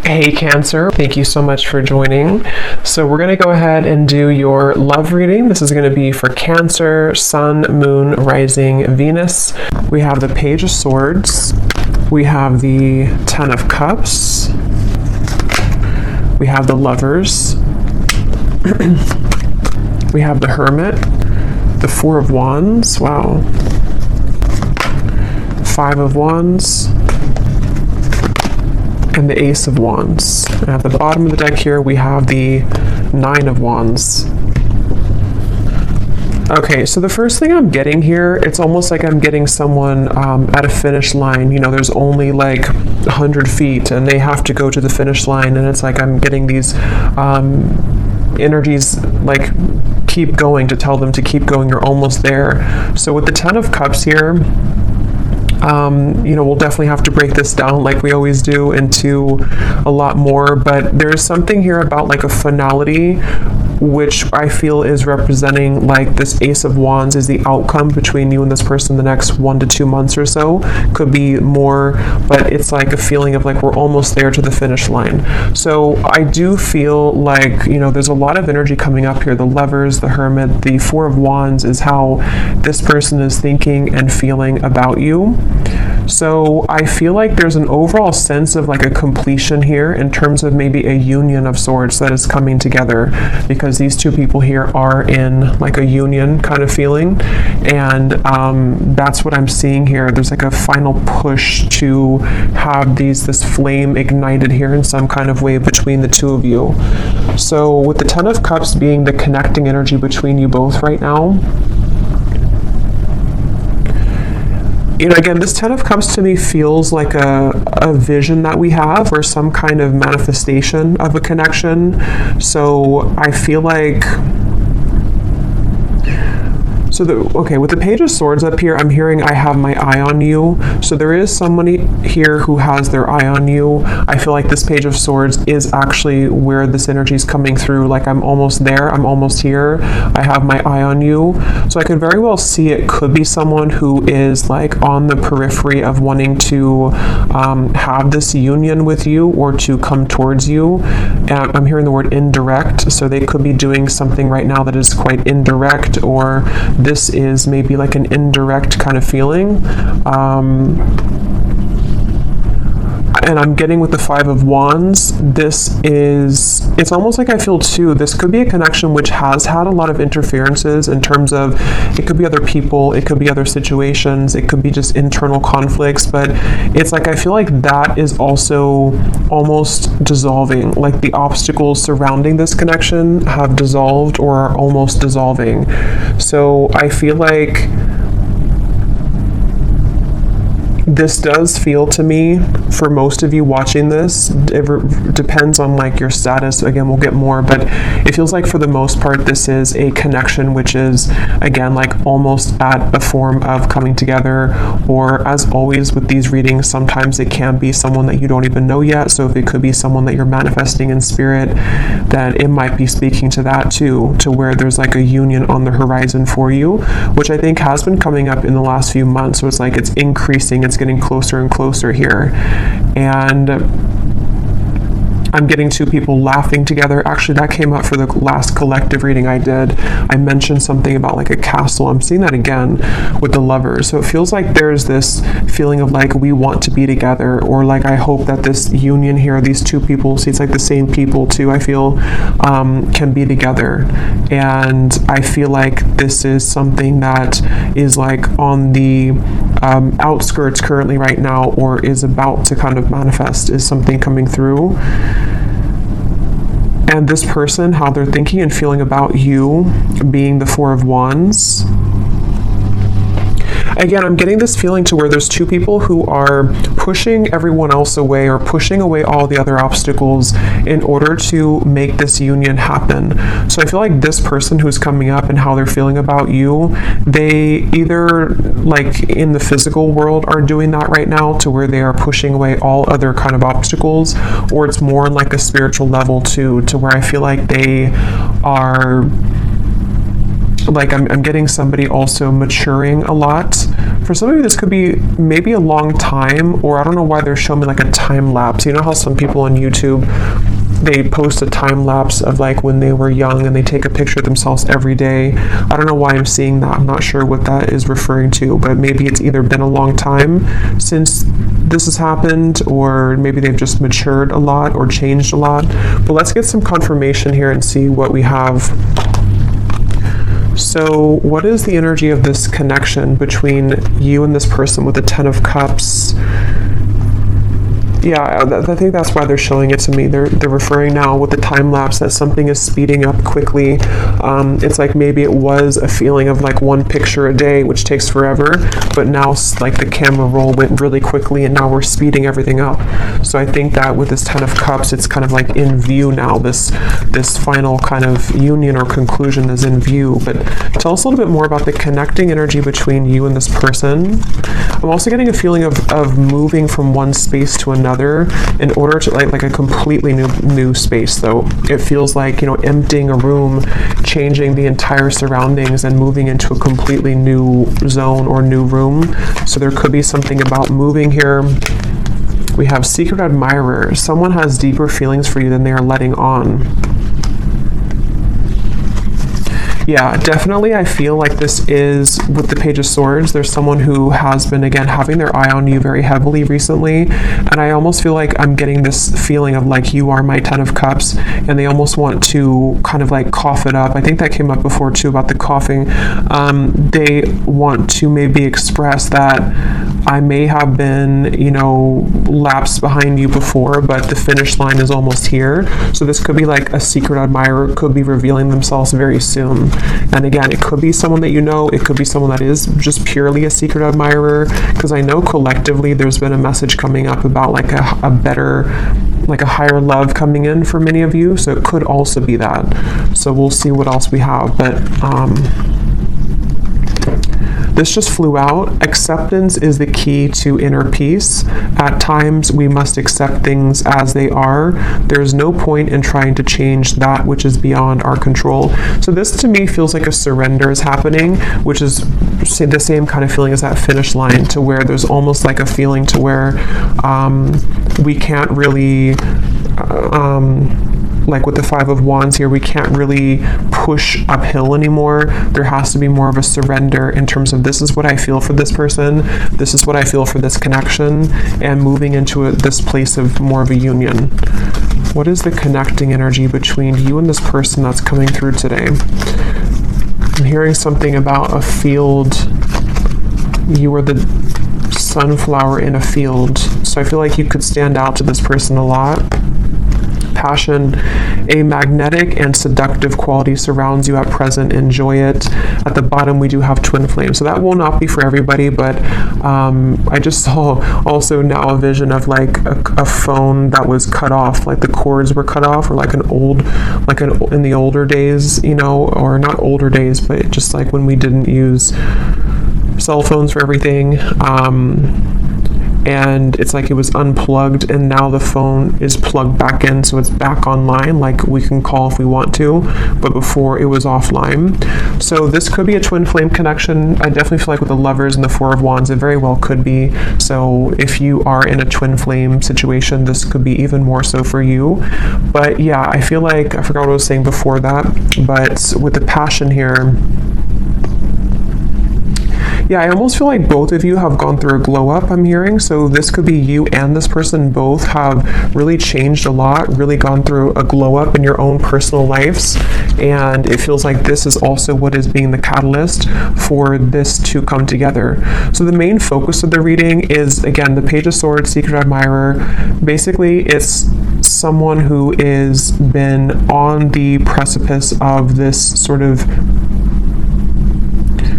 Hey Cancer, thank you so much for joining. So we're going to go ahead and do your love reading. This is going to be for Cancer, Sun, Moon, Rising, Venus. We have the Page of Swords. We have the Ten of Cups. We have the Lovers. We have the Hermit. The Four of Wands. Wow. Five of Wands. And the Ace of Wands. And at the bottom of the deck here, we have the Nine of Wands. Okay, so the first thing I'm getting here, it's almost like I'm getting someone at a finish line. You know, there's only like 100 feet and they have to go to the finish line, and it's like I'm getting these energies like keep going, to tell them to keep going, you're almost there. So with the Ten of Cups here, we'll definitely have to break this down like we always do into a lot more, but there's something here about like a finality, which I feel is representing like this Ace of Wands is the outcome between you and this person the next 1 to 2 months or so. Could be more, but it's like a feeling of like we're almost there to the finish line. So I do feel like, there's a lot of energy coming up here. The Lovers, the Hermit, the Four of Wands is how this person is thinking and feeling about you. So I feel like there's an overall sense of like a completion here in terms of maybe a union of sorts that is coming together, because these two people here are in like a union kind of feeling, and that's what I'm seeing here. There's like a final push to have this flame ignited here in some kind of way between the two of you. So with the Ten of Cups being the connecting energy between you both right now, again, this Ten of Cups to me feels like a vision that we have, or some kind of manifestation of a connection. So I feel like, with the Page of Swords up here, I'm hearing I have my eye on you. So there is somebody here who has their eye on you. I feel like this Page of Swords is actually where this energy is coming through. Like I'm almost there, I'm almost here, I have my eye on you. So I could very well see it could be someone who is like on the periphery of wanting to have this union with you or to come towards you. And I'm hearing the word indirect. So they could be doing something right now that is quite indirect, or this is maybe like an indirect kind of feeling. And I'm getting with the Five of Wands, it's almost like I feel too, this could be a connection which has had a lot of interferences in terms of, it could be other people, it could be other situations, it could be just internal conflicts, but it's like I feel like that is also almost dissolving. Like the obstacles surrounding this connection have dissolved or are almost dissolving. So I feel like this does feel to me, for most of you watching this, it depends on like your status. Again, we'll get more, but it feels like for the most part, this is a connection which is, again, like almost at a form of coming together. Or as always with these readings, sometimes it can be someone that you don't even know yet. So if it could be someone that you're manifesting in spirit, then it might be speaking to that too, to where there's like a union on the horizon for you, which I think has been coming up in the last few months. So it's like it's increasing, it's getting closer and closer here. And I'm getting two people laughing together. Actually, that came up for the last collective reading I did. I mentioned something about like a castle. I'm seeing that again with the Lovers. So it feels like there's this feeling of like we want to be together, or like I hope that this union here, these two people, see it's like the same people too, I feel can be together. And I feel like this is something that is like on the outskirts currently right now, or is about to kind of manifest, is something coming through. And this person, how they're thinking and feeling about you, being the Four of Wands. Again, I'm getting this feeling to where there's two people who are pushing everyone else away, or pushing away all the other obstacles in order to make this union happen. So I feel like this person who's coming up and how they're feeling about you, they either like in the physical world are doing that right now, to where they are pushing away all other kind of obstacles, or it's more on like a spiritual level too, to where I feel like they are like, I'm getting somebody also maturing a lot For some of you, this could be maybe a long time, or I don't know why they're showing me like a time lapse. You know how some people on YouTube, they post a time lapse of like when they were young and they take a picture of themselves every day. I don't know why I'm seeing that. I'm not sure what that is referring to, but maybe it's either been a long time since this has happened, or maybe they've just matured a lot or changed a lot. But let's get some confirmation here and see what we have. So what is the energy of this connection between you and this person with the 10 of Cups? Yeah, I think that's why they're showing it to me. They're referring now with the time lapse that something is speeding up quickly. It's like maybe it was a feeling of like one picture a day, which takes forever, but now like the camera roll went really quickly and now we're speeding everything up. So I think that with this 10 of Cups, it's kind of like in view now. This final kind of union or conclusion is in view. But tell us a little bit more about the connecting energy between you and this person. I'm also getting a feeling of moving from one space to another in order to like a completely new space. Though it feels like, you know, emptying a room, changing the entire surroundings and moving into a completely new zone or new room. So there could be something about moving here. We have secret admirer. Someone has deeper feelings for you than they are letting on. Yeah, definitely I feel like this is, with the Page of Swords, there's someone who has been, again, having their eye on you very heavily recently, and I almost feel like I'm getting this feeling of like, you are my 10 of Cups, and they almost want to kind of like cough it up. I think that came up before too about the coughing. They want to maybe express that I may have been, you know, lapsed behind you before, but the finish line is almost here. So this could be like a secret admirer, could be revealing themselves very soon. And again, it could be someone that you know, it could be someone that is just purely a secret admirer, because I know collectively there's been a message coming up about like a better, like a higher love coming in for many of you, so it could also be that. So we'll see what else we have, but this just flew out. Acceptance is the key to inner peace. At times, we must accept things as they are. There's no point in trying to change that which is beyond our control. So this to me feels like a surrender is happening, which is the same kind of feeling as that finish line, to where there's almost like a feeling to where we can't really like with the 5 of Wands here, we can't really push uphill anymore. There has to be more of a surrender in terms of, this is what I feel for this person, this is what I feel for this connection, and moving into this place of more of a union. What is the connecting energy between you and this person that's coming through today? I'm hearing something about a field. You were the sunflower in a field. So I feel like you could stand out to this person a lot. Passion, a magnetic and seductive quality surrounds you at present. Enjoy it. At the bottom, we do have twin flame. So that will not be for everybody, but I just saw also now a vision of like a phone that was cut off, like the cords were cut off, or like in the older days, you know, or not older days, but just like when we didn't use cell phones for everything. And it's like it was unplugged, and now the phone is plugged back in, so it's back online, like we can call if we want to, but before it was offline. So this could be a twin flame connection. I definitely feel like with the Lovers and the 4 of Wands, it very well could be. So if you are in a twin flame situation, this could be even more so for you. But yeah, I feel like, I forgot what I was saying before that, but with the passion here, yeah, I almost feel like both of you have gone through a glow up, I'm hearing. So this could be you and this person both have really changed a lot, really gone through a glow up in your own personal lives. And it feels like this is also what is being the catalyst for this to come together. So the main focus of the reading is, again, the Page of Swords, Secret Admirer. Basically, it's someone who is been on the precipice of this sort of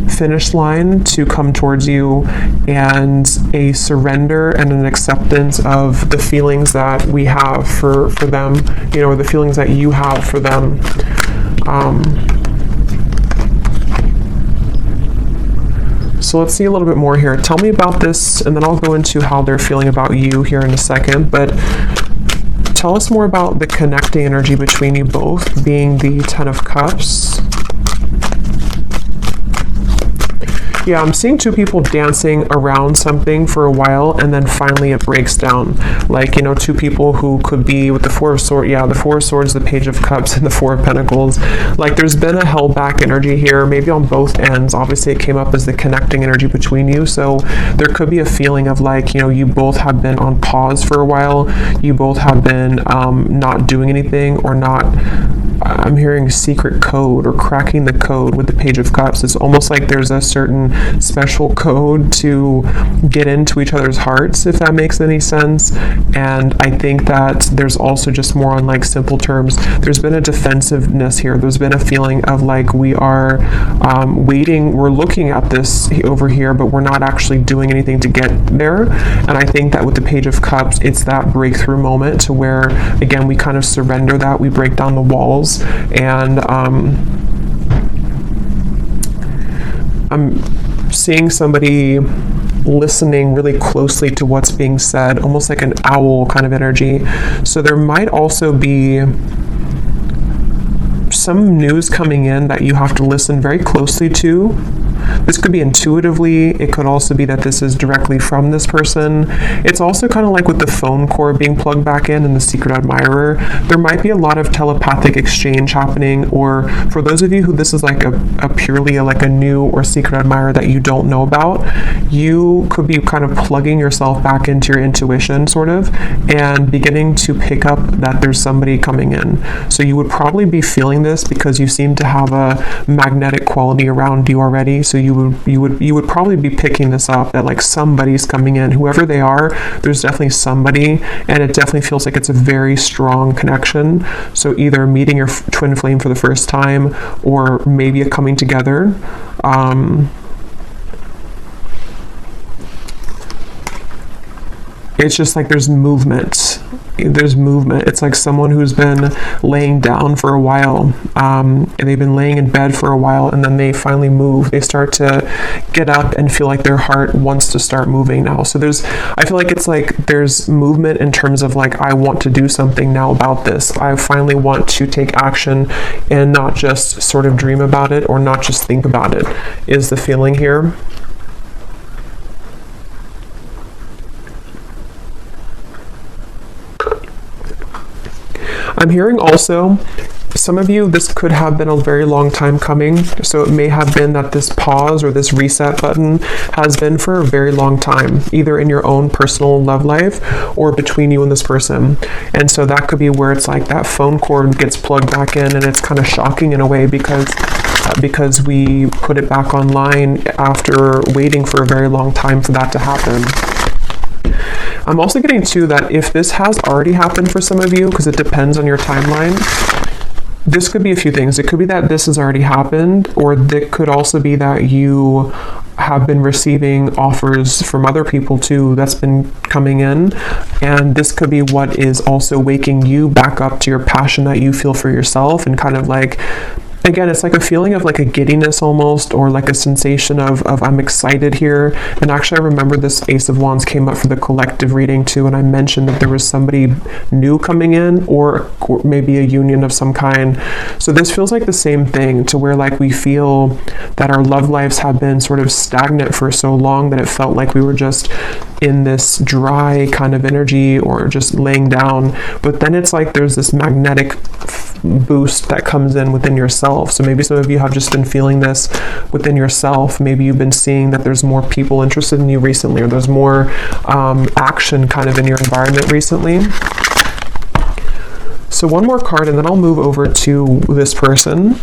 finish line to come towards you, and a surrender and an acceptance of the feelings that we have for them, you know, or the feelings that you have for them. So let's see a little bit more here. Tell me about this, and then I'll go into how they're feeling about you here in a second, but tell us more about the connecting energy between you both, being the 10 of Cups. Yeah, I'm seeing two people dancing around something for a while, and then finally it breaks down. Like, you know, two people who could be with the Four of Swords, the Four of Swords, the Page of Cups, and the Four of Pentacles. Like, there's been a held back energy here, maybe on both ends. Obviously, it came up as the connecting energy between you, so there could be a feeling of like, you know, you both have been on pause for a while. You both have been not doing anything, or not. I'm hearing secret code or cracking the code with the Page of Cups. It's almost like there's a certain special code to get into each other's hearts, if that makes any sense. And I think that there's also just more on like simple terms. There's been a defensiveness here. There's been a feeling of like we are waiting. We're looking at this over here, but we're not actually doing anything to get there. And I think that with the Page of Cups, it's that breakthrough moment to where, again, we kind of surrender that. We break down the walls. And I'm seeing somebody listening really closely to what's being said, almost like an owl kind of energy. So there might also be some news coming in that you have to listen very closely to. This could be intuitively. It could also be that this is directly from this person. It's also kind of like with the phone cord being plugged back in and the secret admirer. There might be a lot of telepathic exchange happening, or for those of you who this is like a purely like a new or secret admirer that you don't know about, you could be kind of plugging yourself back into your intuition sort of, and beginning to pick up that there's somebody coming in. So you would probably be feeling this because you seem to have a magnetic quality around you already. So you would probably be picking this up, that like somebody's coming in, whoever they are. There's definitely somebody, and it definitely feels like it's a very strong connection. So either meeting your twin flame for the first time, or maybe a coming together. It's just like there's movement. It's like someone who's been laying down for a while, and they've been laying in bed for a while, and then they finally move. They start to get up and feel like their heart wants to start moving now. So I feel like it's like there's movement in terms of like, I want to do something now about this. I finally want to take action and not just sort of dream about it, or not just think about it, is the feeling here. I'm hearing also, some of you, this could have been a very long time coming. So it may have been that this pause or this reset button has been for a very long time, either in your own personal love life or between you and this person. And so that could be where it's like that phone cord gets plugged back in, and it's kind of shocking in a way because we put it back online after waiting for a very long time for that to happen. I'm also getting to that if this has already happened for some of you, because it depends on your timeline, this could be a few things. It could be that this has already happened, or it could also be that you have been receiving offers from other people too that's been coming in, and this could be what is also waking you back up to your passion that you feel for yourself, and kind of like, again, it's like a feeling of like a giddiness almost, or like a sensation of I'm excited here. And actually, I remember this Ace of Wands came up for the collective reading too, and I mentioned that there was somebody new coming in, or maybe a union of some kind. So this feels like the same thing, to where like we feel that our love lives have been sort of stagnant for so long that it felt like we were just in this dry kind of energy, or just laying down. But then it's like there's this magnetic boost that comes in within yourself. So maybe some of you have just been feeling this within yourself. Maybe you've been seeing that there's more people interested in you recently, or there's more action kind of in your environment recently. So one more card, and then I'll move over to this person.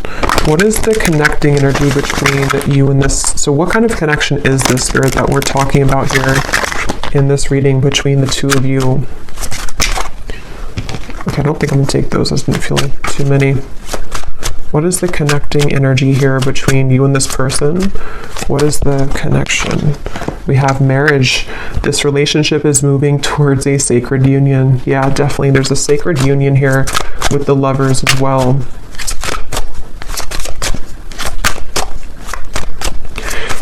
What is the connecting energy between you and this? So what kind of connection is this, Spirit, that we're talking about here in this reading between the two of you? Okay, I don't think I'm going to take those. I didn't feel too many. What is the connecting energy here between you and this person? What is the connection? We have marriage. This relationship is moving towards a sacred union. Yeah, definitely. There's a sacred union here with the lovers as well.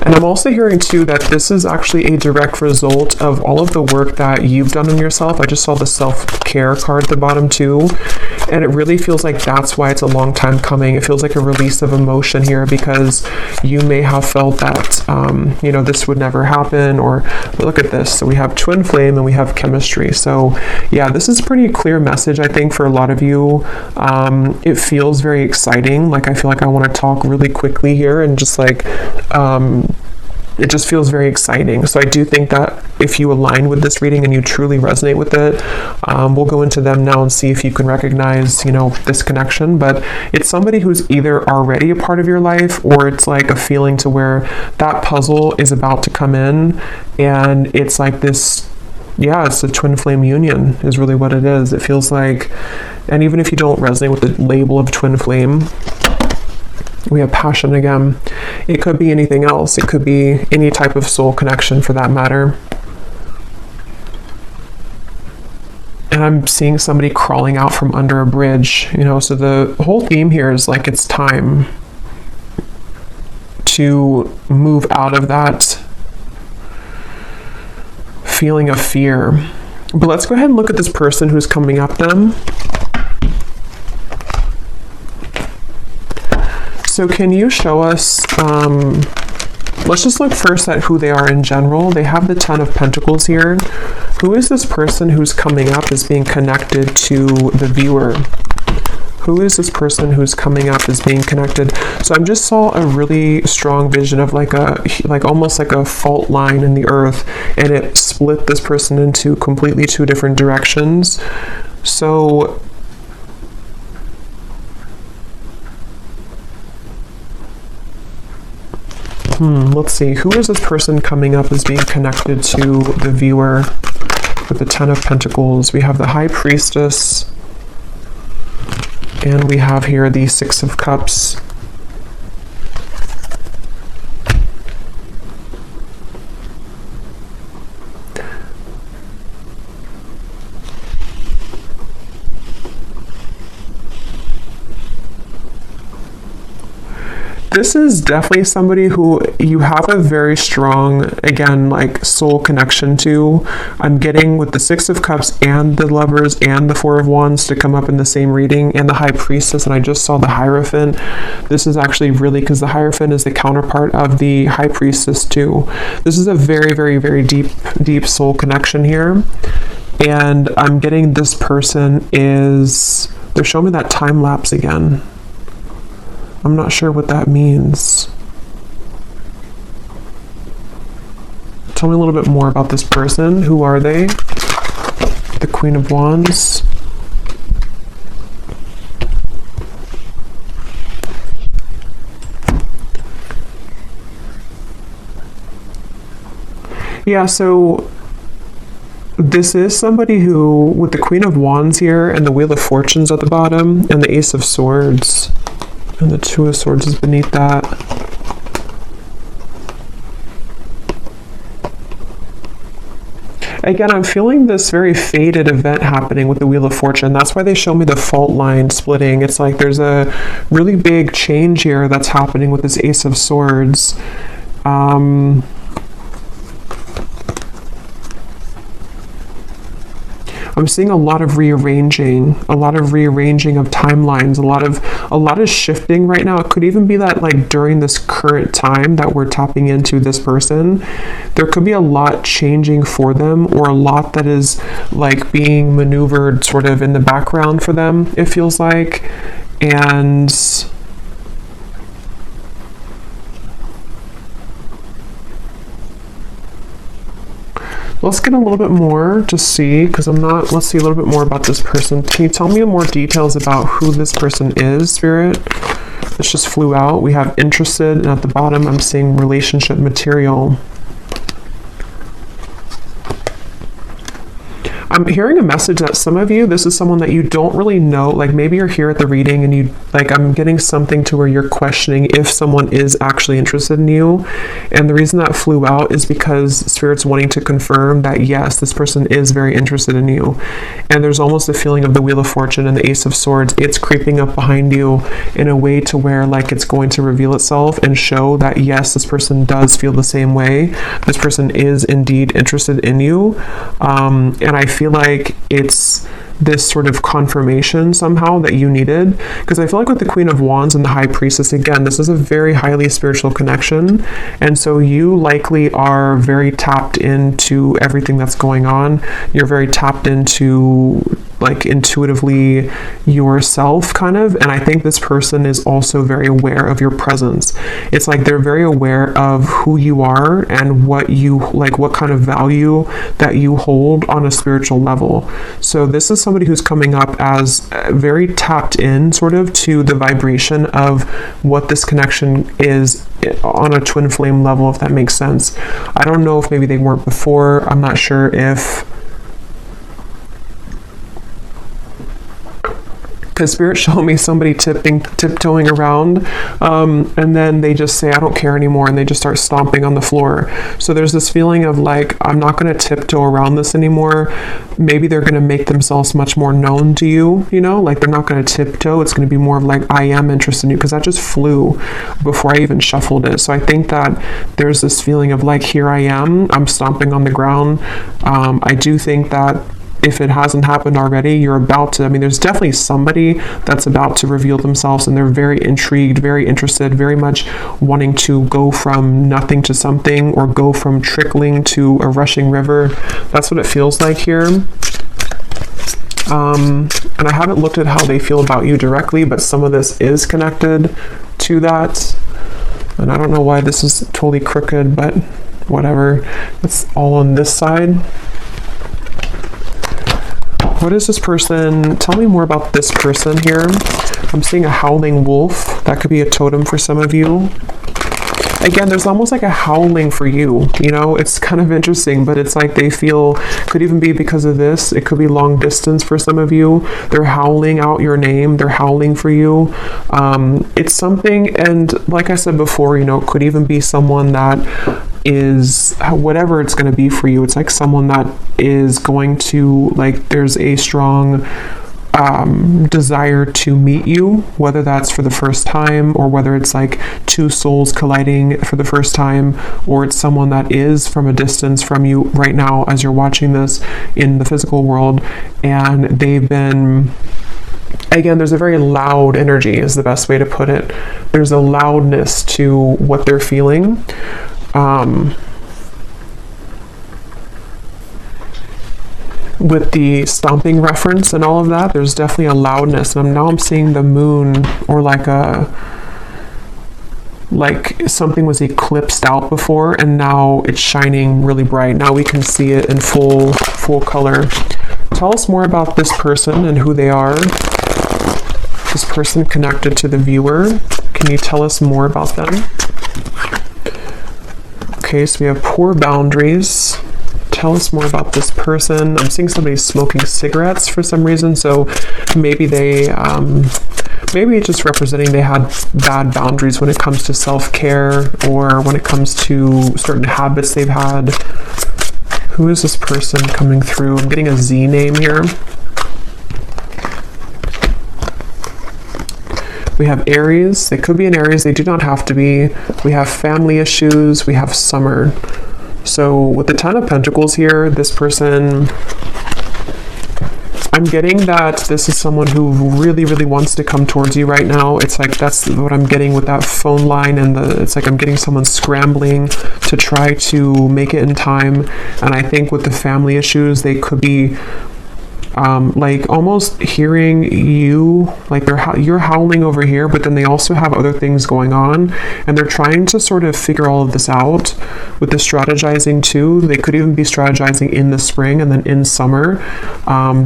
And I'm also hearing too that this is actually a direct result of all of the work that you've done on yourself. I just saw the self-care card at the bottom too. And it really feels like that's why it's a long time coming. It feels like a release of emotion here, because you may have felt that, this would never happen, or look at this. So we have twin flame and we have chemistry. So yeah, this is pretty clear message, I think, for a lot of you. It feels very exciting. Like, I feel like I want to talk really quickly here and just like, it just feels very exciting. So I do think that if you align with this reading and you truly resonate with it, we'll go into them now and see if you can recognize, this connection. But it's somebody who's either already a part of your life, or it's like a feeling to where that puzzle is about to come in, and it's like this, it's a twin flame union is really what it is. It feels like, and even if you don't resonate with the label of twin flame, we have passion again. It could be anything else. It could be any type of soul connection for that matter. And I'm seeing somebody crawling out from under a bridge, so the whole theme here is like, it's time to move out of that feeling of fear. But let's go ahead and look at this person who's coming up then. So can you show us, let's just look first at who they are in general. They have the 10 of Pentacles here. Who is this person who's coming up as being connected to the viewer? Who is this person who's coming up as being connected? So I just saw a really strong vision of like almost like a fault line in the earth, and it split this person into completely two different directions. So let's see. Who is this person coming up as being connected to the viewer with the 10 of Pentacles? We have the High Priestess, and we have here the 6 of Cups. This is definitely somebody who you have a very strong, again, like soul connection to. I'm getting with the 6 of Cups and the Lovers and the 4 of Wands to come up in the same reading, and the High Priestess, and I just saw the Hierophant. This is actually really, because the Hierophant is the counterpart of the High Priestess too. This is a very, very, very deep soul connection here. And I'm getting this person is, they're showing me that time lapse again. I'm not sure what that means. Tell me a little bit more about this person. Who are they? The Queen of Wands. Yeah, so this is somebody who, with the Queen of Wands here and the Wheel of Fortunes at the bottom and the Ace of Swords, and the 2 of Swords is beneath that. Again, I'm feeling this very fated event happening with the Wheel of Fortune. That's why they show me the fault line splitting. It's like there's a really big change here that's happening with this Ace of Swords. I'm seeing a lot of rearranging of timelines, a lot of shifting right now. It could even be that like during this current time that we're tapping into this person, there could be a lot changing for them, or a lot that is like being maneuvered sort of in the background for them, it feels like. And let's get a little bit more to see, because let's see a little bit more about this person. Can you tell me more details about who this person is, Spirit? This just flew out. We have interested, and at the bottom I'm seeing relationship material. I'm hearing a message that some of you, this is someone that you don't really know, like maybe you're here at the reading and you, like, I'm getting something to where you're questioning if someone is actually interested in you. And the reason that flew out is because Spirit's wanting to confirm that yes, this person is very interested in you. And there's almost a feeling of the Wheel of Fortune and the Ace of Swords. It's creeping up behind you in a way to where like it's going to reveal itself and show that yes, this person does feel the same way. This person is indeed interested in you. And I feel feel like it's this sort of confirmation somehow that you needed, because I feel like with the Queen of Wands and the High Priestess, again, this is a very highly spiritual connection, and so you likely are very tapped into everything that's going on. You're very tapped into like intuitively yourself kind of, and I think this person is also very aware of your presence. It's like they're very aware of who you are and what you like, what kind of value that you hold on a spiritual level. So this is somebody who's coming up as very tapped in sort of to the vibration of what this connection is on a twin flame level, if that makes sense. I don't know if maybe they weren't before. I'm not sure if, because Spirit showed me somebody tiptoeing around, and then they just say, I don't care anymore, and they just start stomping on the floor. So there's this feeling of like, I'm not going to tiptoe around this anymore. Maybe they're going to make themselves much more known to you, you know, like they're not going to tiptoe. It's going to be more of like, I am interested in you, because that just flew before I even shuffled it. So I think that there's this feeling of like, here I am, I'm stomping on the ground. I do think that if it hasn't happened already, you're about to, I mean, there's definitely somebody that's about to reveal themselves, and they're very intrigued, very interested, very much wanting to go from nothing to something, or go from trickling to a rushing river. That's what it feels like here. And I haven't looked at how they feel about you directly, but some of this is connected to that. And I don't know why this is totally crooked, but whatever. It's all on this side. What is this person? Tell me more about this person here. I'm seeing a howling wolf. That could be a totem for some of you. Again, there's almost like a howling for you. You know, it's kind of interesting, but it's like they feel, could even be because of this. It could be long distance for some of you. They're howling out your name. They're howling for you. It's something, and like I said before, you know, it could even be someone that is, whatever it's going to be for you, it's like someone that is going to, like, there's a strong desire to meet you, whether that's for the first time, or whether it's like two souls colliding for the first time, or it's someone that is from a distance from you right now as you're watching this in the physical world, and they've been, again, there's a very loud energy is the best way to put it. There's a loudness to what they're feeling. With the stomping reference and all of that, there's definitely a loudness. And now I'm seeing the moon, or like something was eclipsed out before, and now it's shining really bright. Now we can see it in full color. Tell us more about this person and who they are. This person connected to the viewer. Can you tell us more about them? Okay, so we have poor boundaries. Tell us more about this person. I'm seeing somebody smoking cigarettes for some reason, so maybe they, maybe it's just representing they had bad boundaries when it comes to self-care, or when it comes to certain habits they've had. Who is this person coming through? I'm getting a Z name here. We have Aries. They could be an Aries. They do not have to be. We have family issues. We have summer. So with the Ten of Pentacles here, this person, I'm getting that this is someone who really, really wants to come towards you right now. It's like, that's what I'm getting with that phone line, and it's like I'm getting someone scrambling to try to make it in time. And I think with the family issues, they could be like almost hearing you, like you're howling over here, but then they also have other things going on, and they're trying to sort of figure all of this out with the strategizing too. They could even be strategizing in the spring, and then in summer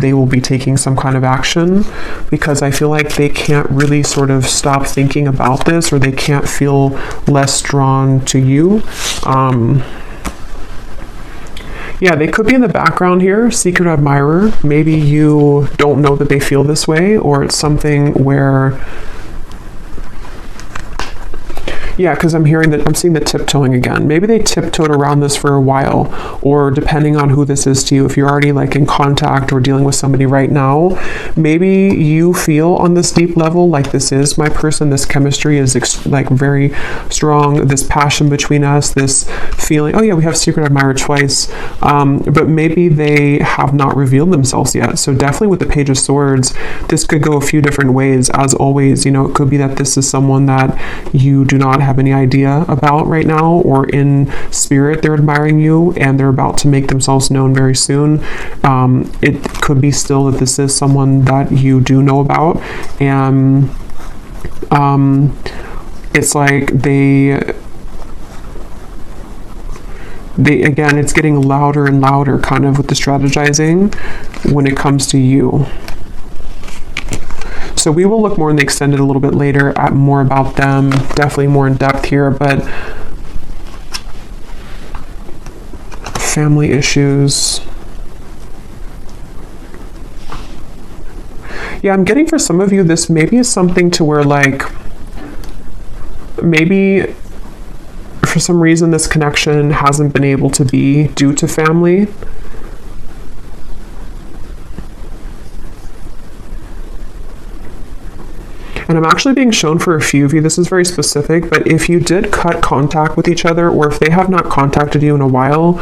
they will be taking some kind of action, because I feel like they can't really sort of stop thinking about this, or they can't feel less drawn to you. Yeah, they could be in the background here, secret admirer. Maybe you don't know that they feel this way, or it's something where Yeah, because I'm seeing the tiptoeing again. Maybe they tiptoed around this for a while, or depending on who this is to you, if you're already like in contact or dealing with somebody right now, maybe you feel on this deep level like this is my person, this chemistry is like very strong, this passion between us, this feeling, oh yeah, we have secret admirer twice, but maybe they have not revealed themselves yet. So definitely with the Page of Swords, this could go a few different ways. As always, you know, it could be that this is someone that you do not have any idea about right now, or in spirit they're admiring you and they're about to make themselves known very soon. It could be still that this is someone that you do know about, and it's like they again, it's getting louder and louder kind of with the strategizing when it comes to you. So we will look more in the extended a little bit later at more about them, definitely more in depth here, but family issues. Yeah, I'm getting for some of you, this maybe is something to where like, maybe for some reason this connection hasn't been able to be due to family. And I'm actually being shown for a few of you, this is very specific, but if you did cut contact with each other, or if they have not contacted you in a while,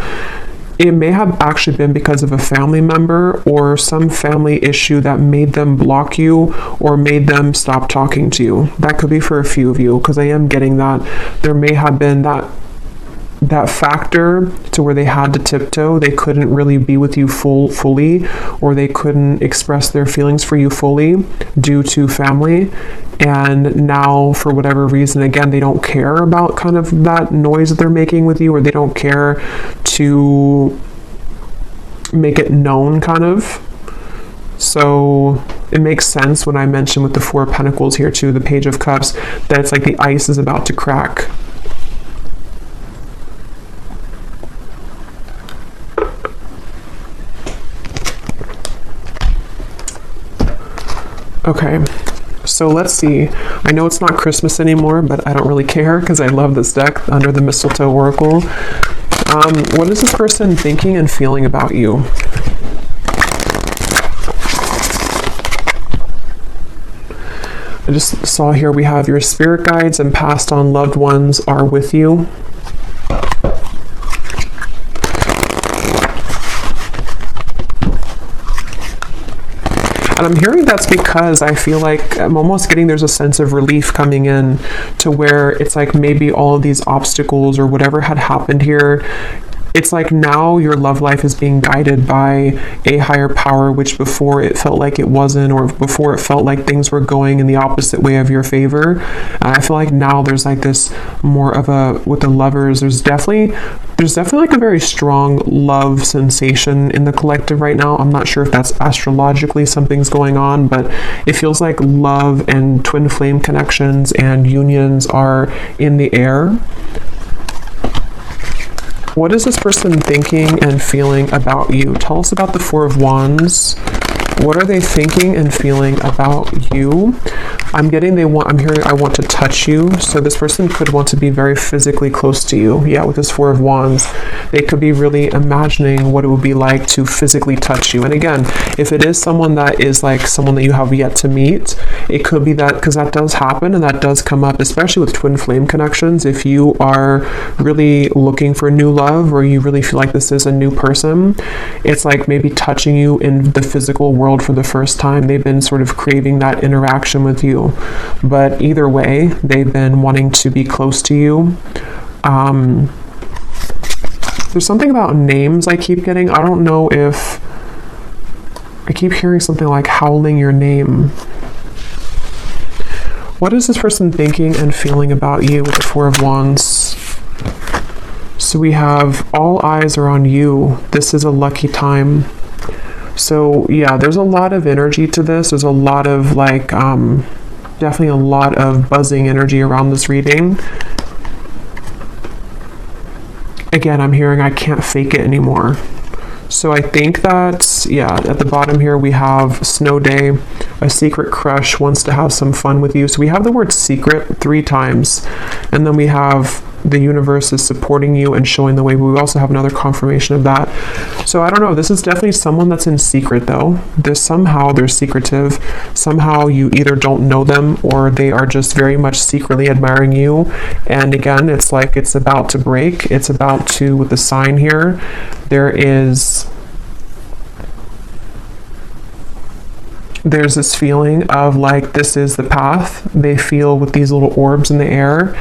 it may have actually been because of a family member or some family issue that made them block you or made them stop talking to you. That could be for a few of you, because I am getting that there may have been that factor to where they had to tiptoe. They couldn't really be with you fully, or they couldn't express their feelings for you fully due to family. And now, for whatever reason, again, they don't care about kind of that noise that they're making with you, or they don't care to make it known, kind of. So it makes sense when I mention with the Four of Pentacles here too, the Page of Cups, that it's like the ice is about to crack. Okay, so let's see. I know it's not Christmas anymore, but I don't really care because I love this deck, Under the Mistletoe Oracle. What is this person thinking and feeling about you? I just saw here we have your spirit guides and passed on loved ones are with you. And I'm hearing that's because I feel like I'm almost getting there's a sense of relief coming in to where it's like maybe all of these obstacles or whatever had happened here, it's like now your love life is being guided by a higher power, which before it felt like it wasn't, or before it felt like things were going in the opposite way of your favor. And I feel like now there's like this more of a, with the lovers, there's definitely like a very strong love sensation in the collective right now. I'm not sure if that's astrologically something's going on, but it feels like love and twin flame connections and unions are in the air. What is this person thinking and feeling about you? Tell us about the Four of Wands. What are they thinking and feeling about you? I'm hearing I want to touch you. So this person could want to be very physically close to you. Yeah, with this Four of Wands, they could be really imagining what it would be like to physically touch you. And again, if it is someone that is like someone that you have yet to meet, it could be that, because that does happen and that does come up, especially with twin flame connections. If you are really looking for new love, or you really feel like this is a new person, it's like maybe touching you in the physical world for the first time. They've been sort of craving that interaction with you, but either way, they've been wanting to be close to you. There's something about names I keep getting. I don't know if I keep hearing something like howling your name. What is this person thinking and feeling about you with the Four of Wands? So we have all eyes are on you. This is a lucky time. So yeah, there's a lot of energy to this. There's a lot of like, definitely a lot of buzzing energy around this reading. Again, I'm hearing I can't fake it anymore. So I think that, yeah, at the bottom here we have snow day, a secret crush wants to have some fun with you. So we have the word secret 3 times, and then we have the universe is supporting you and showing the way. But we also have another confirmation of that. So I don't know, this is definitely someone that's in secret though. Somehow they're secretive. Somehow you either don't know them or they are just very much secretly admiring you. And again, it's like it's about to break. It's about to, with the sign here, there's this feeling of like this is the path. They feel with these little orbs in the air.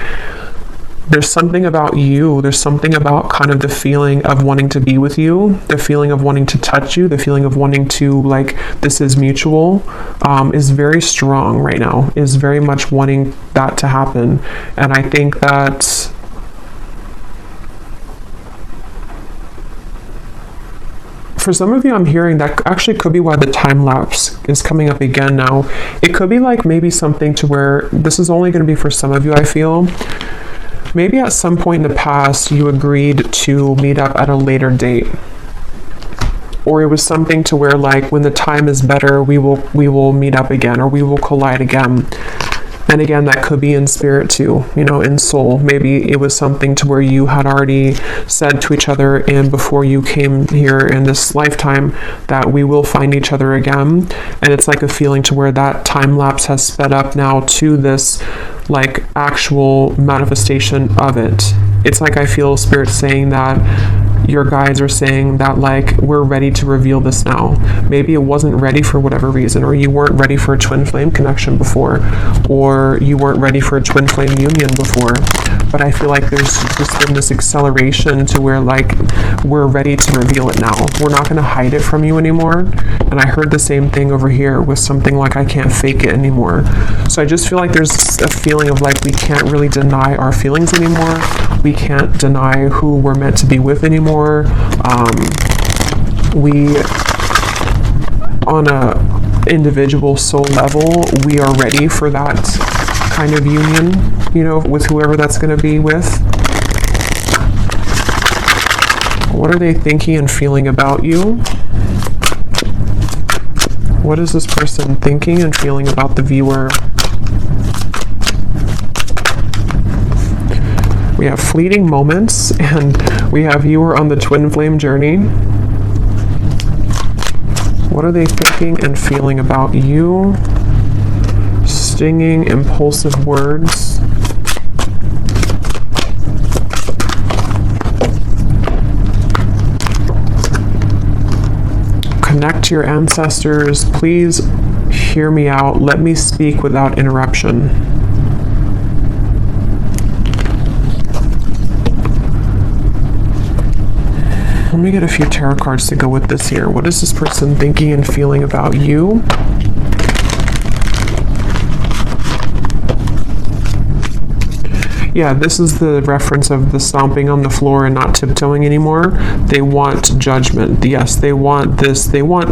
There's something about you, there's something about kind of the feeling of wanting to be with you, the feeling of wanting to touch you, the feeling of wanting to, like, this is mutual, is very strong right now, is very much wanting that to happen. And I think that for some of you, I'm hearing that actually could be why the time lapse is coming up again now. It could be like maybe something to where this is only going to be for some of you, I feel. Maybe at some point in the past, you agreed to meet up at a later date. Or it was something to where, like, when the time is better, we will meet up again, or we will collide again. And again, that could be in spirit too, you know, in soul. Maybe it was something to where you had already said to each other, and before you came here in this lifetime, that we will find each other again. And it's like a feeling to where that time lapse has sped up now to this, like, actual manifestation of it. It's like I feel spirit saying that your guides are saying that, like, we're ready to reveal this now. Maybe it wasn't ready for whatever reason, or you weren't ready for a twin flame connection before, or you weren't ready for a twin flame union before. But I feel like there's just been this acceleration to where, like, we're ready to reveal it now. We're not going to hide it from you anymore. And I heard the same thing over here with something like, I can't fake it anymore. So I just feel like there's a feeling of like we can't really deny our feelings anymore. We can't deny who we're meant to be with anymore. We, on a individual soul level, we are ready for that kind of union, you know, with whoever that's going to be with. What are they thinking and feeling about you? What is this person thinking and feeling about the viewer? We have fleeting moments, and we have viewer on the twin flame journey. What are they thinking and feeling about you? Stinging, impulsive words. Connect to your ancestors. Please hear me out. Let me speak without interruption. Let me get a few tarot cards to go with this here. What is this person thinking and feeling about you? Yeah, this is the reference of the stomping on the floor and not tiptoeing anymore. They want judgment. Yes, they want this. They want,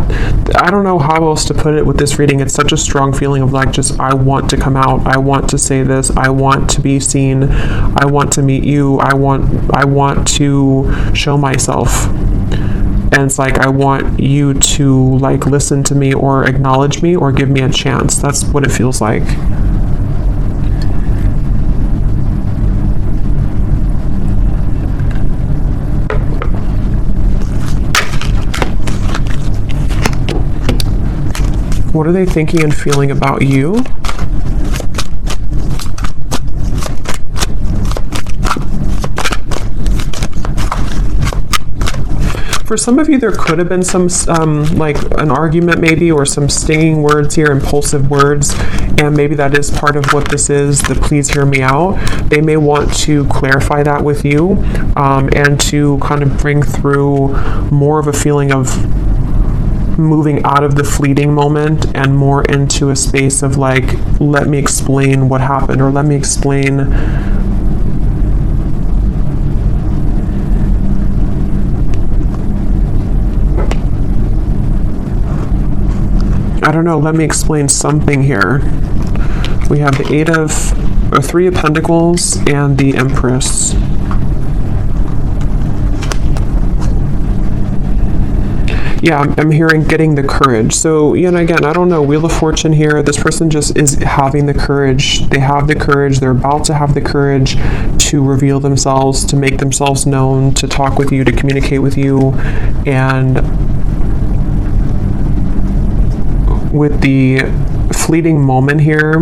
I don't know how else to put it with this reading. It's such a strong feeling of like, just, I want to come out. I want to say this. I want to be seen. I want to meet you. I want to show myself. And it's like, I want you to, like, listen to me or acknowledge me or give me a chance. That's what it feels like. What are they thinking and feeling about you? For some of you, there could have been some, like an argument maybe, or some stinging words here, impulsive words, and maybe that is part of what this is, the please hear me out. They may want to clarify that with you, and to kind of bring through more of a feeling of moving out of the fleeting moment and more into a space of like, let me explain what happened, or let me explain let me explain something here. We have the Three of Pentacles and the Empress. yeah, I'm hearing getting the courage. So, you know, again, I don't know, Wheel of Fortune here, this person just is having the courage. They have the courage, they're about to have the courage to reveal themselves, to make themselves known, to talk with you, to communicate with you. And with the fleeting moment here,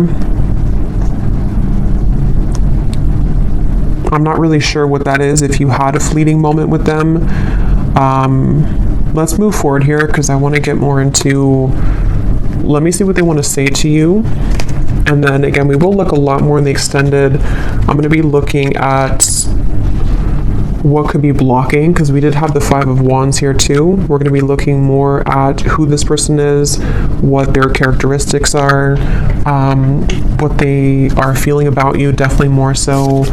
I'm not really sure what that is, if you had a fleeting moment with them. Let's move forward here, because I want to get more into, let me see what they want to say to you. And then again, we will look a lot more in the extended. I'm going to be looking at what could be blocking, because we did have the Five of Wands here too. We're going to be looking more at who this person is, what their characteristics are, what they are feeling about you, definitely more so.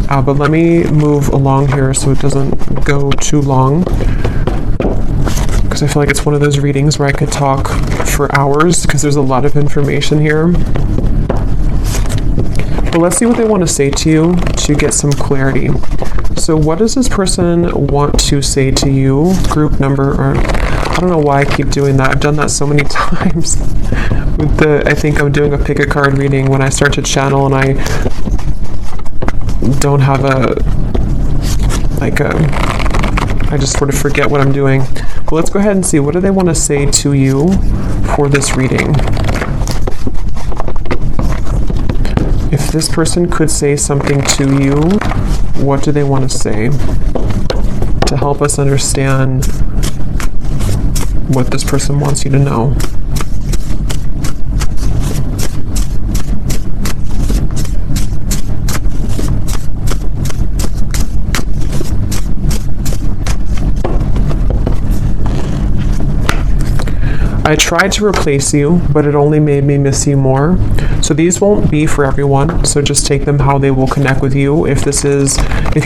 But let me move along here so it doesn't go too long, because I feel like it's one of those readings where I could talk for hours, because there's a lot of information here. But let's see what they want to say to you to get some clarity. So what does this person want to say to you? Group number, or I don't know why I keep doing that. I've done that so many times. I think I'm doing a pick a card reading when I start to channel and I don't have I just sort of forget what I'm doing. But let's go ahead and see, what do they want to say to you for this reading? If this person could say something to you, what do they want to say to help us understand what this person wants you to know? I tried to replace you, but it only made me miss you more. So these won't be for everyone, so just take them how they will connect with you. If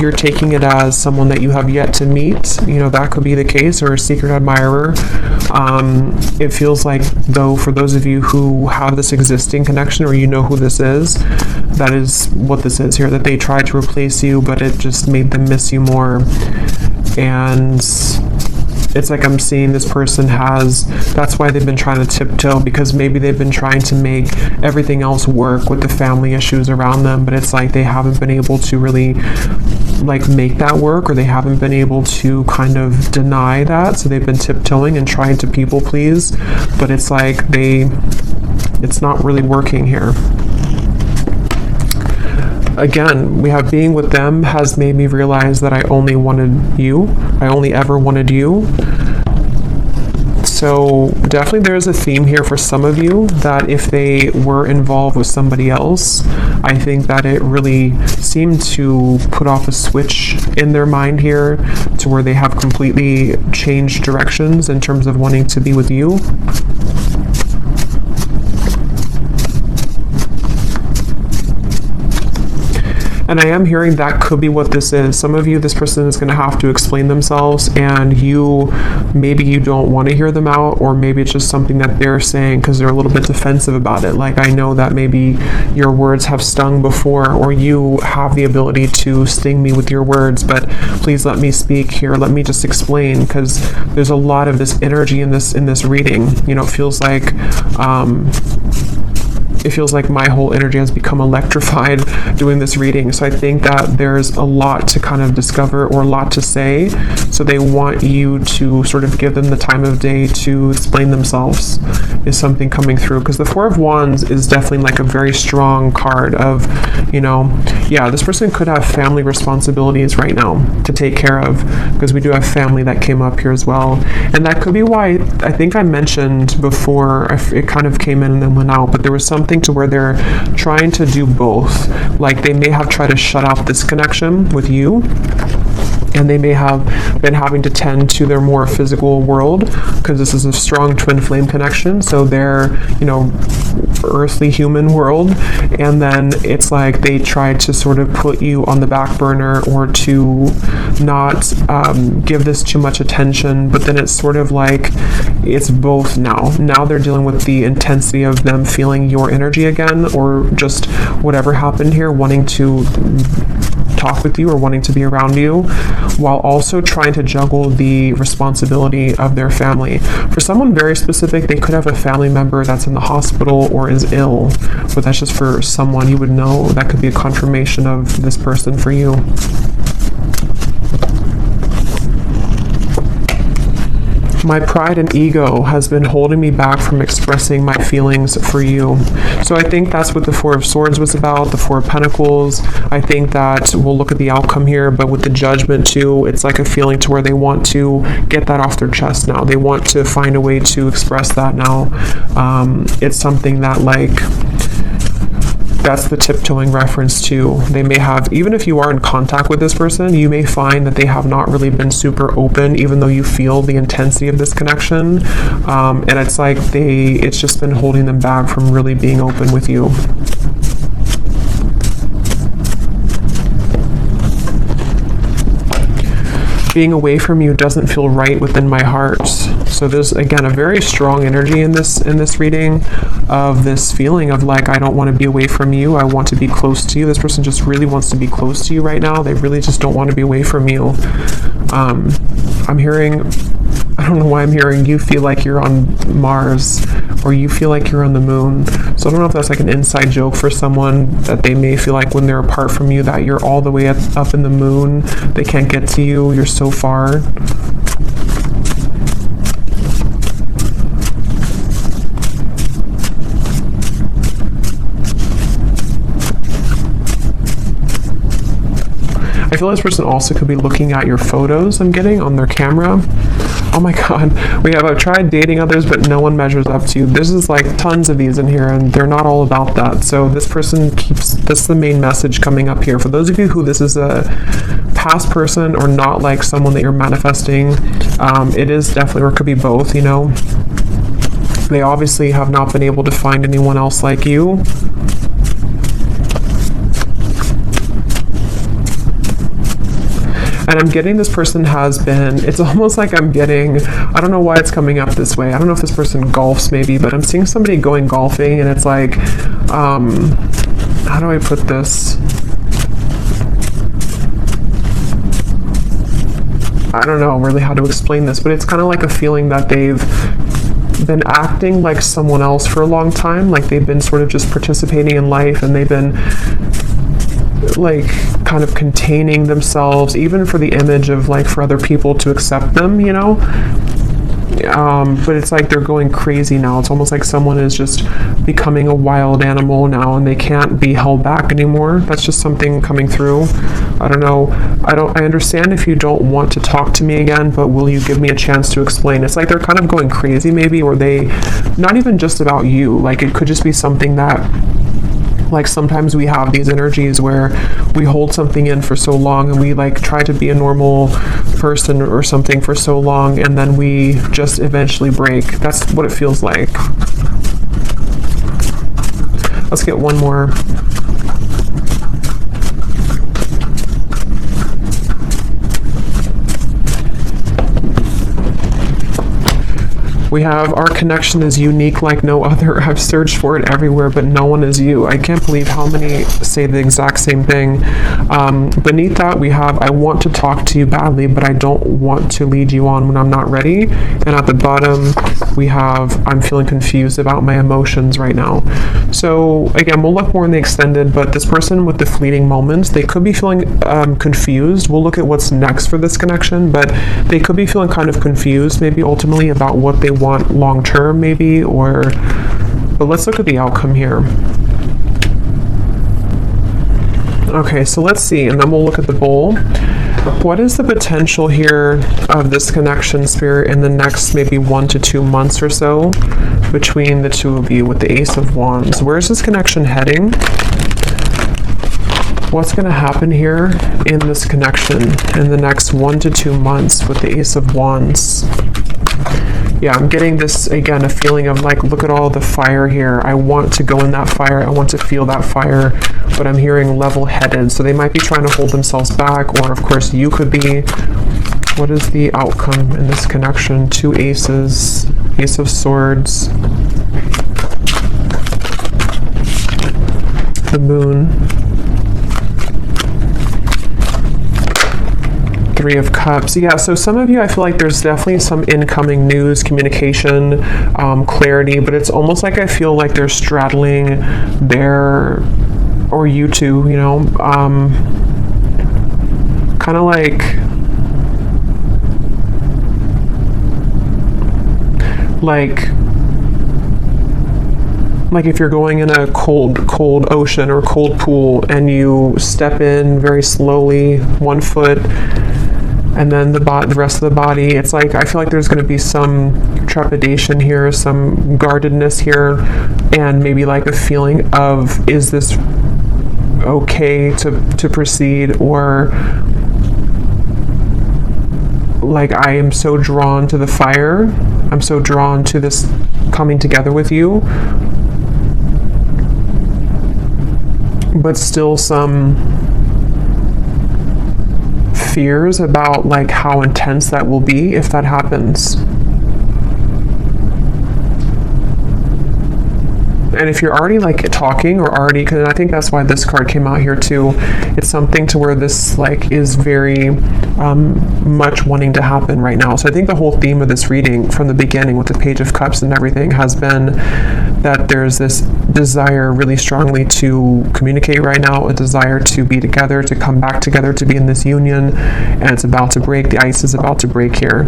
you're taking it as someone that you have yet to meet, you know, that could be the case, or a secret admirer. It feels like, though, for those of you who have this existing connection, or you know who this is, that is what this is here, that they tried to replace you, but it just made them miss you more. And it's like I'm seeing this person that's why they've been trying to tiptoe, because maybe they've been trying to make everything else work with the family issues around them, but it's like they haven't been able to really make that work, or they haven't been able to kind of deny that, so they've been tiptoeing and trying to people please, but it's like it's not really working here. Again, we have being with them has made me realize that I only wanted you. I only ever wanted you. So definitely there's a theme here for some of you that if they were involved with somebody else, I think that it really seemed to put off a switch in their mind here to where they have completely changed directions in terms of wanting to be with you. And I am hearing that could be what this is. Some of you, this person is going to have to explain themselves, and maybe you don't want to hear them out, or maybe it's just something that they're saying because they're a little bit defensive about it. Like, I know that maybe your words have stung before, or you have the ability to sting me with your words, but please let me speak here. Let me just explain, because there's a lot of this energy in this reading. You know, it feels like my whole energy has become electrified doing this reading. So I think that there's a lot to kind of discover, or a lot to say. So they want you to sort of give them the time of day to explain themselves, is something coming through. Because the Four of Wands is definitely like a very strong card of, yeah, this person could have family responsibilities right now to take care of, because we do have family that came up here as well. And that could be why I think I mentioned before, it kind of came in and then went out, but there was something to where they're trying to do both. Like, they may have tried to shut off this connection with you, and they may have been having to tend to their more physical world, because this is a strong twin flame connection, so their earthly human world, and then it's like they tried to sort of put you on the back burner, or to not give this too much attention. But then it's sort of like it's both now they're dealing with the intensity of them feeling your energy again, or just whatever happened here, wanting to talk with you or wanting to be around you, while also trying to juggle the responsibility of their family. For someone very specific, they could have a family member that's in the hospital or is ill, but that's just for someone you would know. That could be a confirmation of this person for you. My pride and ego has been holding me back from expressing my feelings for you. So I think that's what the Four of Swords was about, the Four of Pentacles. I think that we'll look at the outcome here, but with the Judgment too, it's like a feeling to where they want to get that off their chest now. They want to find a way to express that now. It's something that, like, that's the tiptoeing reference to. They may have, even if you are in contact with this person, you may find that they have not really been super open, even though you feel the intensity of this connection. And it's like it's just been holding them back from really being open with you. Being away from you doesn't feel right within my heart. So there's, again, a very strong energy in this reading of this feeling of like, I don't want to be away from you. I want to be close to you. This person just really wants to be close to you right now. They really just don't want to be away from you. I'm hearing, I don't know why I'm hearing you feel like you're on Mars or you feel like you're on the moon. So I don't know if that's like an inside joke for someone, that they may feel like when they're apart from you that you're all the way up in the moon. They can't get to you. You're so far. I feel this person also could be looking at your photos I'm getting on their camera. Oh my god, I've tried dating others, but no one measures up to you. This is like tons of these in here, and they're not all about that. So this person that's the main message coming up here. For those of you who this is a past person or not like someone that you're manifesting, it is definitely, or it could be both, you know. They obviously have not been able to find anyone else like you. And I'm getting this person has been, it's almost like I'm getting, I don't know why it's coming up this way. I don't know if this person golfs maybe, but I'm seeing somebody going golfing, and it's like, how do I put this? I don't know really how to explain this, but it's kind of like a feeling that they've been acting like someone else for a long time. Like they've been sort of just participating in life, and they've been like kind of containing themselves, even for the image of like for other people to accept them, you know. But it's like they're going crazy now. It's almost like someone is just becoming a wild animal now, and they can't be held back anymore. That's just something coming through. I don't know. I understand if you don't want to talk to me again, but will you give me a chance to explain? It's like they're kind of going crazy maybe, or they, not even just about you. Like it could just be something that, like sometimes we have these energies where we hold something in for so long, and we like try to be a normal person or something for so long, and then we just eventually break. That's what it feels like. Let's get one more. We have, our connection is unique like no other. I've searched for it everywhere, but no one is you. I can't believe how many say the exact same thing. Beneath that, we have, I want to talk to you badly, but I don't want to lead you on when I'm not ready. And at the bottom, we have, I'm feeling confused about my emotions right now. So again, we'll look more in the extended, but this person with the fleeting moments, they could be feeling confused. We'll look at what's next for this connection, but they could be feeling kind of confused, maybe ultimately about what they want long-term maybe, or, but let's look at the outcome here. Okay, so let's see, and then we'll look at the bowl. What is the potential here of this connection, Spirit, in the next maybe 1 to 2 months or so between the two of you with the Ace of Wands? Where's this connection heading? What's going to happen here in this connection in the next 1 to 2 months with the Ace of Wands? Yeah, I'm getting this, again, a feeling of like, look at all the fire here. I want to go in that fire. I want to feel that fire, but I'm hearing level-headed. So they might be trying to hold themselves back, or of course you could be. What is the outcome in this connection? 2 aces, Ace of Swords, the Moon, Three of Cups. Yeah, so some of you, I feel like there's definitely some incoming news, communication, clarity, but it's almost like I feel like they're straddling their, or you two, you know, kind of like if you're going in a cold ocean or cold pool and you step in very slowly, 1 foot, and then the rest of the body, it's like I feel like there's going to be some trepidation here, some guardedness here, and maybe like a feeling of, is this okay to proceed, or like I am so drawn to the fire, I'm so drawn to this coming together with you, but still some fears about like how intense that will be if that happens. And if you're already like talking or already, because I think that's why this card came out here too, it's something to where this like is very much wanting to happen right now. So I think the whole theme of this reading from the beginning with the Page of Cups and everything has been that there's this desire really strongly to communicate right now, a desire to be together, to come back together, to be in this union, and it's about to break. The ice is about to break here.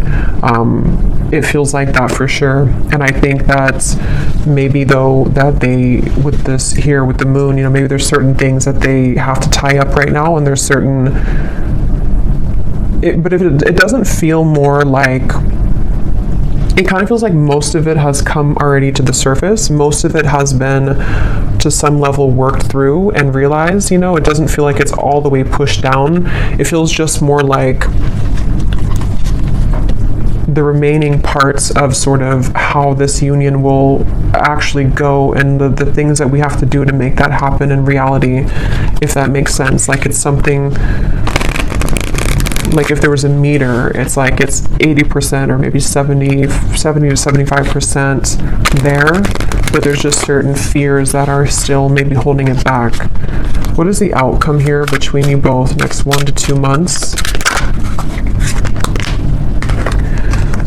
It feels like that for sure. And I think that maybe though that they, with this here with the moon, you know, maybe there's certain things that they have to tie up right now, and there's certain, but if it doesn't feel more like, it kind of feels like most of it has come already to the surface. Most of it has been to some level worked through and realized, you know, it doesn't feel like it's all the way pushed down. It feels just more like the remaining parts of sort of how this union will actually go, and the things that we have to do to make that happen in reality, if that makes sense. Like it's something, like if there was a meter, it's like it's 80% or maybe 70 to 75% there, but there's just certain fears that are still maybe holding it back. What is the outcome here between you both next 1 to 2 months?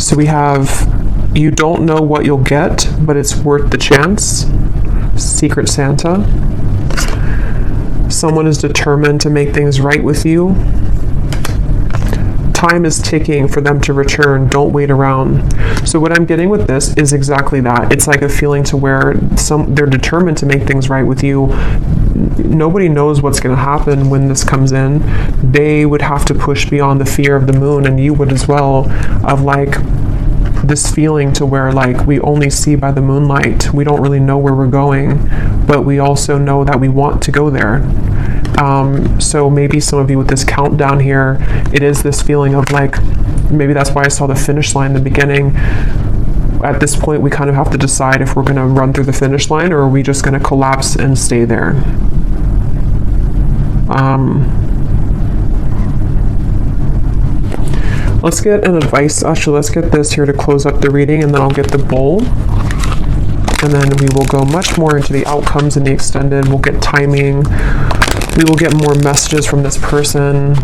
So we have, you don't know what you'll get, but it's worth the chance. Secret Santa. Someone is determined to make things right with you. Time is ticking for them to return. Don't wait around. So what I'm getting with this is exactly that. It's like a feeling to where they're determined to make things right with you. Nobody knows what's going to happen when this comes in. They would have to push beyond the fear of the moon, and you would as well, of like this feeling to where like we only see by the moonlight. We don't really know where we're going, but we also know that we want to go there. So maybe some of you with this countdown here, it is this feeling of like, maybe that's why I saw the finish line in the beginning. At this point, we kind of have to decide if we're going to run through the finish line, or are we just going to collapse and stay there. Let's get an advice. Actually, let's get this here to close up the reading, and then I'll get the bowl. And then we will go much more into the outcomes in the extended. We'll get timing. We will get more messages from this person.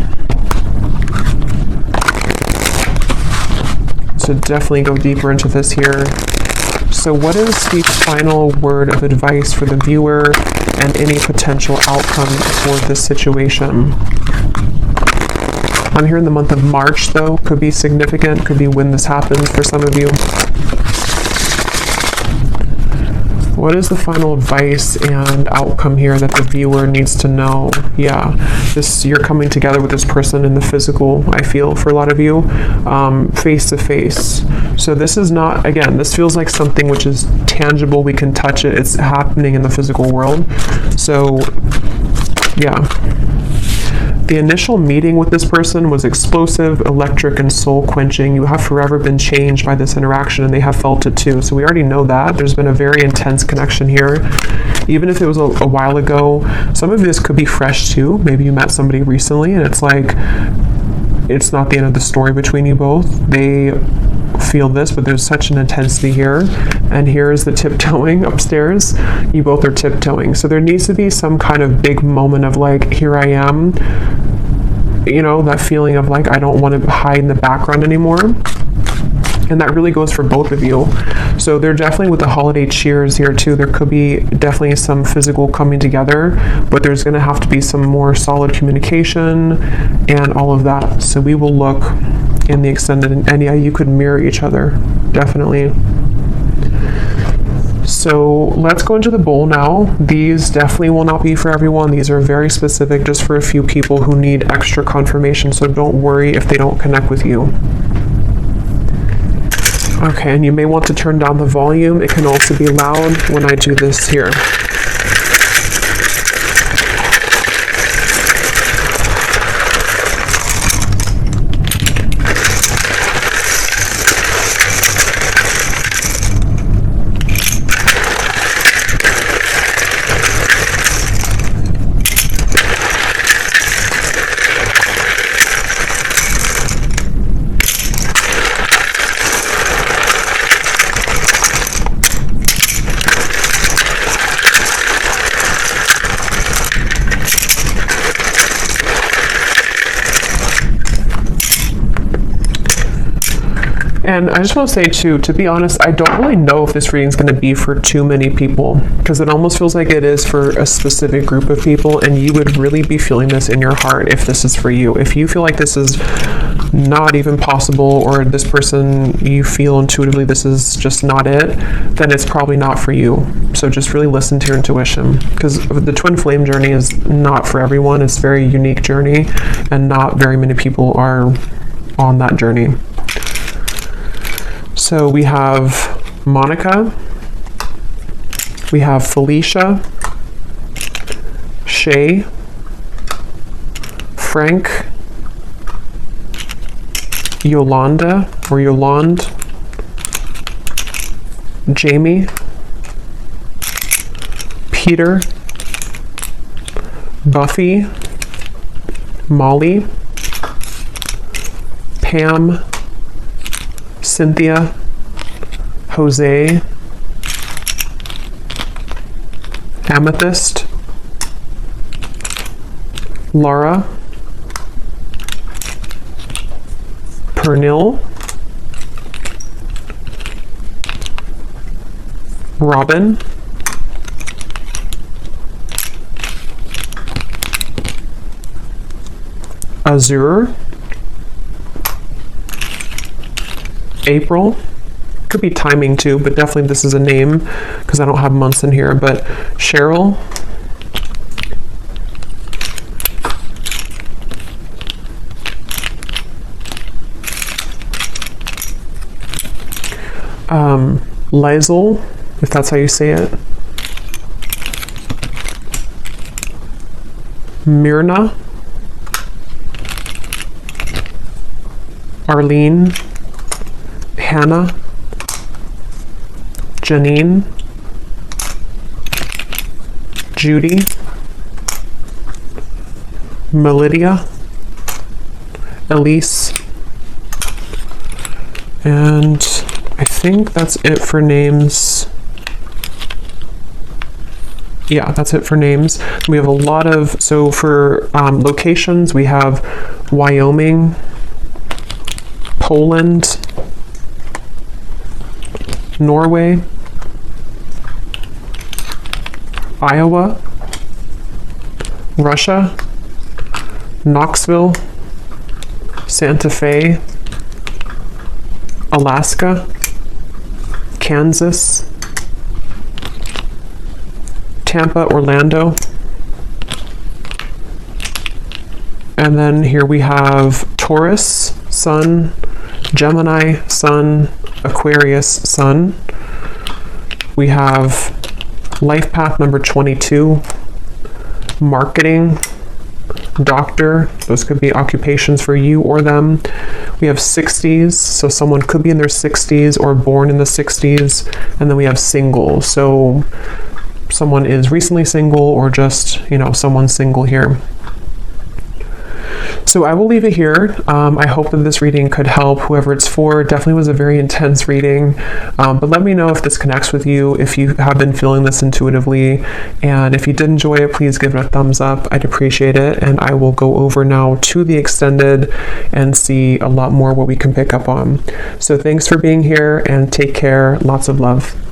So definitely go deeper into this here. So what is the final word of advice for the viewer and any potential outcome for this situation? I'm here in the month of March, though. Could be significant, could be when this happens for some of you. What is the final advice and outcome here that the viewer needs to know? Yeah, you're coming together with this person in the physical, I feel, for a lot of you, face to face. So this is not, again, this feels like something which is tangible, we can touch it, it's happening in the physical world. So, yeah. The initial meeting with this person was explosive, electric, and soul-quenching. You have forever been changed by this interaction, and they have felt it too. So we already know that. There's been a very intense connection here. Even if it was a while ago, some of this could be fresh too. Maybe you met somebody recently, and it's like, it's not the end of the story between you both. They feel this, but there's such an intensity here. And here is the tiptoeing upstairs. You both are tiptoeing. So there needs to be some kind of big moment of like, here I am. you know, that feeling of like, I don't want to hide in the background anymore. And that really goes for both of you. So they're definitely, with the holiday cheers here too, there could be definitely some physical coming together, but there's going to have to be some more solid communication and all of that. So we will look in the extended, and yeah, you could mirror each other, definitely. So let's go into the bowl now. These definitely will not be for everyone. These are very specific, just for a few people who need extra confirmation. So don't worry if they don't connect with you. Okay, and you may want to turn down the volume. It can also be loud when I do this here. And I just want to say too, to be honest, I don't really know if this reading is going to be for too many people, because it almost feels like it is for a specific group of people, and you would really be feeling this in your heart if this is for you. If you feel like this is not even possible, or this person, you feel intuitively this is just not it, then it's probably not for you. So just really listen to your intuition, because the twin flame journey is not for everyone. It's a very unique journey, and not very many people are on that journey. So we have Monica, we have Felicia, Shay, Frank, Yolanda or Yolande, Jamie, Peter, Buffy, Molly, Pam, Cynthia, Jose, Amethyst, Laura, Pernil, Robin, Azure, April, could be timing too, but definitely this is a name because I don't have months in here, but Cheryl, Lizel, if that's how you say it, Myrna, Arlene, Hannah, Janine, Judy, Melidia, Elise, and I think that's it for names. Yeah, that's it for names. We have a lot of, so for locations, we have Wyoming, Poland, Norway, Iowa, Russia, Knoxville, Santa Fe, Alaska, Kansas, Tampa, Orlando, and then here we have Taurus, Sun, Gemini, Sun, Aquarius, Sun. We have life path number 22, marketing, doctor. Those could be occupations for you or them. We have 60s, so someone could be in their 60s or born in the 60s. And then we have single, so someone is recently single or just, you know, someone single here. So I will leave it here. I hope that this reading could help whoever it's for. It definitely was a very intense reading, but let me know if this connects with you, if you have been feeling this intuitively, and if you did enjoy it, please give it a thumbs up. I'd appreciate it, and I will go over now to the extended and see a lot more what we can pick up on. So thanks for being here, and take care. Lots of love.